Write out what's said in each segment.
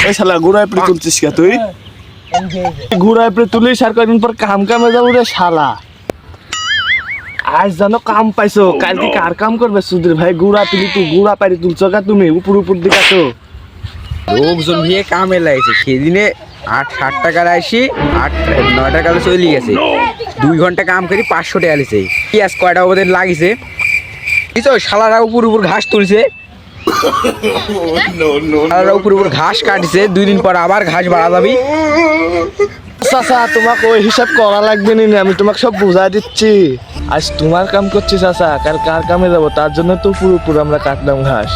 এই শালা ঘুরায় পরে তুলছিস কে তুই? ঘুরায় পরে তুলিস আর কয়েকদিন পর কামে যাবো রে শালা। আজ জানো কাম পাইছো, কালকে কার কাম করবে সুধীর ভাই? গুড়া তুলি তুই গুড়া পারি তুলছো কা তুমি উপর দিকে আছো। লোকজন দিয়ে কামে লাগছে সেদিনে 8-7 টাকার আইসি 8-9 টাকা চলে গেছে। 2 ঘন্টা কাম করি 500 টাকা লিছে। কি আজ কয়টা ওদের লাগিছে বুঝছো? শালারা উপর ঘাস তুলছে, শালারা উপর ঘাস কাটছে। 2 দিন পর আবার ঘাস বাড়া যাবি। চাচা তোমাকে ওই হিসাব করা লাগবে না, আমি তোমাকে সব বুঝাই দিচ্ছি। আজ তোমার কাম করছি চাচা, কাল কার কামে যাবো তার জন্য তো উপর আমরা কাটলাম ঘাস।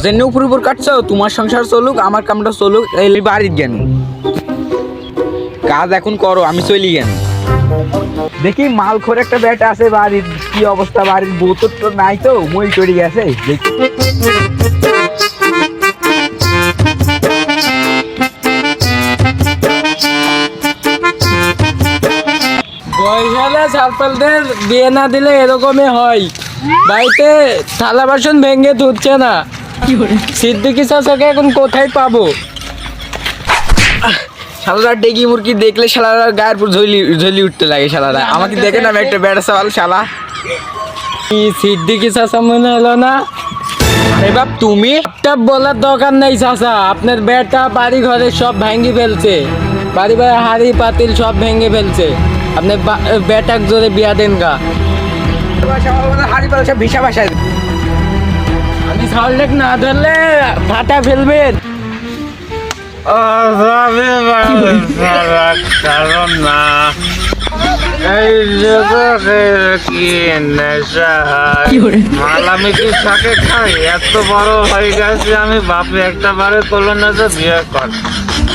যেন উপর কাটছো, তোমার সংসার চলুক, আমার কামটা চলুক, এই বাড়ির জ্ঞান কাজ এখন করো, আমি চলি জ্ঞান। দেখি মাল খোর একটা ব্যাটা আছে বাড়ির, কি অবস্থা বাড়ির? বোতর তো নাই, তো মই চড়ে গেছে। বয়সালা সারপালদের বিয়ে না দিলে এরকমই হয়। বাড়িতে থালা বাসন ভেঙে ধুচ্ছে না। সিদ্দিকী চাচাকে এখন কোথায় পাবো? শালারা ডেগি মুরগি দেখলে শালারা গায়ের উপর ঝলি উঠতে লাগে। শালারা আমাকে দেখে না, আমি একটা ব্যাটা সওয়াল শালা। কি সিদ্দিকী চাচা মনে হলো না? আরে বাপ তুমি একটা বলার দরকার নেই চাচা, আপনার বেটা বাড়ি ঘরে সব ভেঙে ফেলছে, বাড়ি হাড়ি পাতিল সব ভেঙে ফেলছে। আপনি বেটাক জোরে বিয়া দেন গা। হাড়ি পাল সব ভিসা ভাষায় আমি সাউন্ড না ধরলে ফাটা ফেলবেন। কারণ না এই কি নেশা মাল আমি কি শাকে খাই? এত বড় হয়ে গেছে আমি, বাপে একটা বারে করলো না যে বিয়ে কর।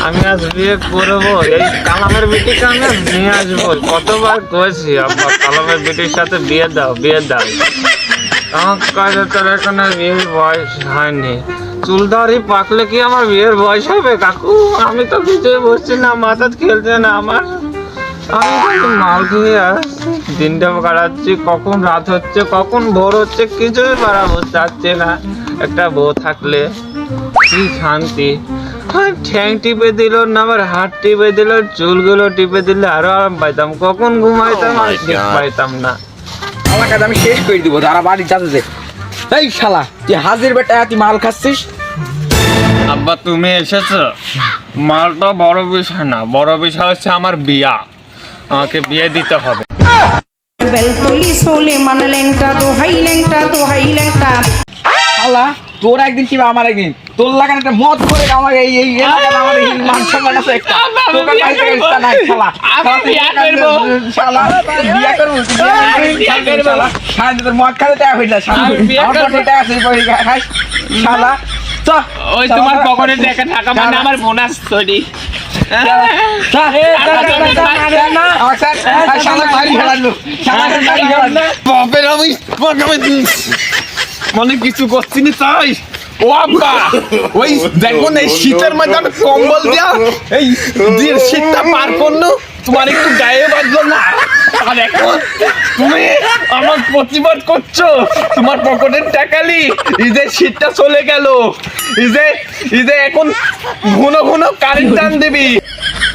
আমি আজ বিয়ে করবো, এই কালামের বিটিকে আমি নিয়ে আসবো। কতবার কয়েছি আব্বা কালামের বিটির সাথে বিয়ে দাও বিয়ে দাও। আমার কাছে তোর এখানে বিয়ের বয়স হয়নি। চুলদারি পাকলে কি আমার বিয়ের বয়স হবে কাকু? আমি তো কিছুই বসছি না, মাথা খেলছে না আমার। আমি কিন্তু মাল খেয়ে দিনটা কাটাচ্ছি, কখন রাত হচ্ছে কখন ভোর হচ্ছে কিছুই বাড়াবো চাচ্ছে না। একটা বউ থাকলে কি শান্তি। ঠ্যাং টিপে দিল না, আবার হাত টিপে দিল, চুলগুলো টিপে দিলে আরো আরাম পাইতাম। কখন ঘুমাইতাম আর ঠিক পাইতাম না। আমার কাজ আমি শেষ করে দিব। যারা বাড়ি যাচ্ছে, এই শালা তুই হাজির বেটা, তুই মাল খাচ্ছিস। আব্বা তুমি এসেছো, মালটা বড় বিষয় না, বড় বিষয় হচ্ছে আমার বিয়া। আমাকে বিয়ে দিতে হবে। বেলতলি সোলে মান লেংটা দোহাই লেংটা দোহাই লেংটা। শালা তোর একদিন কিবা আমার একদিন, তোর লাগান একটা মদ করে আমার এই এই আমার এই মান সম্মান আছে একটা। তোর কাছে একটা নাই শালা। বিয়া করব শালা, বিয়া করব শালা। শালা তোর মদ খাতে টাকা হইলা শালা। আমার তো টাকা আছে কই খাস শালা। তো ওই তোমার পকেটে টাকা মানে আমার বোনাস সরি। মানে কিছু করছি না তাই। ও আব্বা ওই দেখুন এই শীতের মধ্যে আমি কম্বল দেওয়া এই শীতটা পার করলো, তোমার একটু গায়ে বাজলো না? আর এখন তুমি আমার প্রতিবাদ করছো, তোমার পকেটের টাকালি ঈদের শীতটা চলে গেল, ঈদে এখন ঘন ঘন কারেন্ট টান দিবি।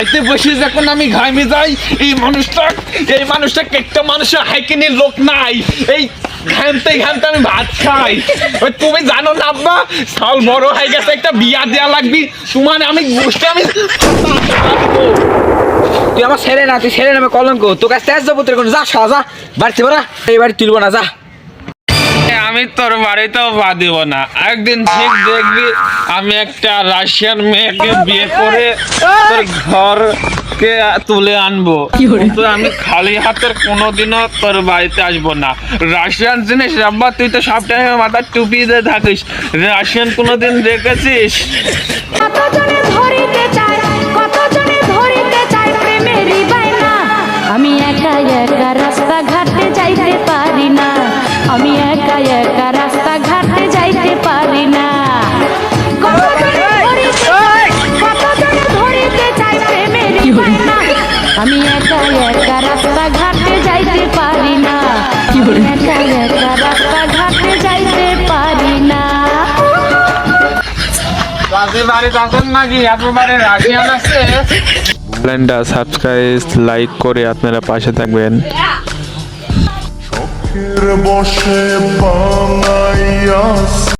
এতে বসে যখন আমি ঘামে যাই, এই মানুষটা একটা মানুষের হাইকিনের লোক নাই, এই ঘামতে আমি ভাত খাই। তুমি জানো না আব্বা, সাল বড় হয়ে গেছে, একটা বিয়া দেয়া লাগবি তোমার। আমি গোষ্ঠী আমি তুই আমার ছেড়ে না, তুই ছেড়ে নামে কলঙ্ক। তোর কাছে তেজ যাবো তোর, যা শালা যা বাড়িতে বড়া, এই বাড়ি তুলবো না যা। আমি তোর বাড়িতেও পা দিব না। একদিন ঠিক দেখবি আমি একটা রাশিয়ান মেয়েকে বিয়ে করে তোর ঘরকে তুলে আনবো। তো আমি খালি হাতের কোনোদিনও তোর বাড়িতে আসবো না। রাশিয়ান জিনিস আব্বা, তুই তো সব টাইমে মাথার টুপি দিয়ে থাকিস, রাশিয়ান কোনোদিন দেখেছিস? কতজনে ধরিতে চায়, কতজনে ধরিতে চায় প্রেমেরই বায়না। আমি একা একা রাস্তা ঘাটে যাইতে পারি না, আমি একা একা রাস্তা ঘাটে যাইতে পারি না। কতজনে ধরিতে চায় প্রেমেরই বায়না। আমি একা একা রাস্তা ঘাটে যাইতে পারি না, একা একা রাস্তা ঘাটে যাইতে পারি না। চাষি বাড়িতে আছেন নাকি? একেবারে রাখিয়ান আছে। চ্যানেলটা সাবস্ক্রাইব লাইক করে আপনারা পাশে থাকবেন। বসে বাঙাইয়া